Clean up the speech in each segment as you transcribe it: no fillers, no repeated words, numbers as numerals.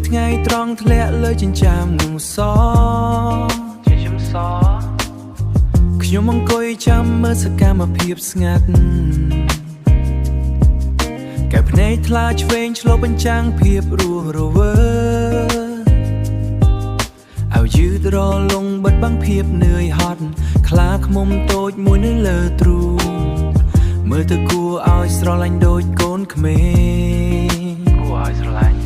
ថ្ងៃត្រង់ធ្លាក់លើចិញ្ចាមនឹងសជាខ្ញុំសខ្ញុំអង្គុយចាំមើលសកម្មភាពស្ងាត់កែភ្នែកថ្លាឆ្វេងឆ្លុះបញ្ចាំងភាពរស់រវើឲ្យយឺតរលងបិទបាំងភាពនឿយហត់ខ្លាឃ្មុំតូចមួយនៅលើទ្រូងមើលទៅគួរឲ្យស្រឡាញ់ដូចកូនក្មេងគួរឲ្យស្រឡាញ់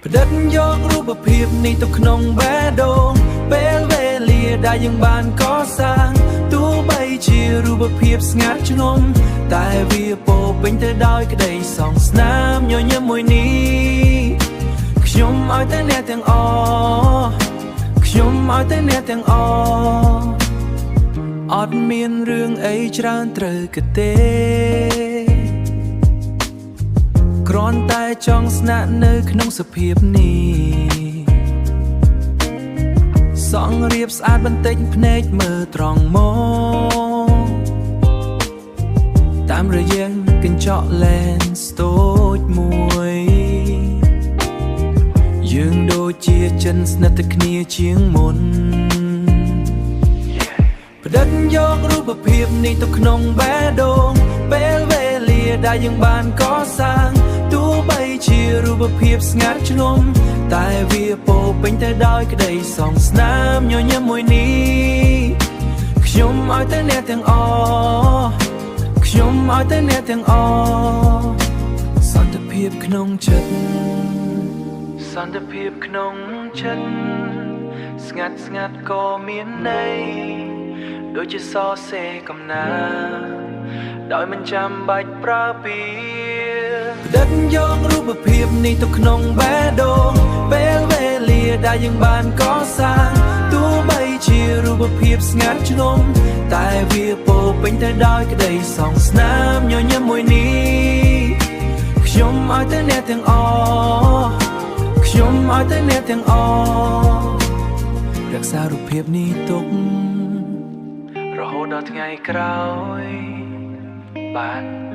ផ្ដិតយករូបភាពនេះទៅក្នុងបេះដូងពេលវេលាដែលយើងបានកសាងទោះបីជារូបភាពស្ងាត់ឆ្ងំតែវាពោពេញទៅដោយក្តីសង្ឃស្នាមញញឹមមួយនេះខ្ញុំឲ្យតែអ្នកទាំងអស់ខ្ញុំឲ្យតែអ្នកទាំងអស់អត់មានរឿងអីច្រើនត្រូវក៏ទេគ្រាន់តែចង់ស្នាក់នៅក្នុងសភាពនេះសង់រៀបស្អាតបន្តិចភ្នែកមើលត្រង់មកតាមរយៈកញ្ចក់ lens តូចមួយយើងដូចជាចិនស្និទ្ធគ្នាជាងមុនផ្ដិតយករូបភាពនេះទៅក្នុងបេះដូងពេលវេលាដែលយើងបានកសាងទោះបីជារូបភាពស្ងាត់ឆ្ងំតែវាពោពេញទៅដោយក្តីសង្ឃស្នាមញញឹមមួយនេះខ្ញុំឲ្យតែអ្នកទាំងអស់ខ្ញុំឲ្យតែអ្នកទាំងអស់សន្តិភាពក្នុងចិត្តសន្តិភាពក្នុងចិត្តស្ងាត់ស្ងាត់ក៏មានន័យដូចជាសរសេរកំណាដោយមិនចាំបាច់ប្រើពាក្យផ្ដិតយករូបភាពនេះទៅក្នុងបេះដូងពេលវេលាដែលយើងបានកសាងទោះបីជារូបភាពស្ងាត់ឆ្ងំតែវាពោពេញទៅដោយក្តីសង្ឃស្នាមញញឹមមួយនេះខ្ញុំឲ្យតែអ្នកទាំងអស់ខ្ញុំឲ្យតែអ្នកទាំងអស់រក្សារូបភាពនេះទុករហូតដល់ថ្ងៃក្រោយបាទ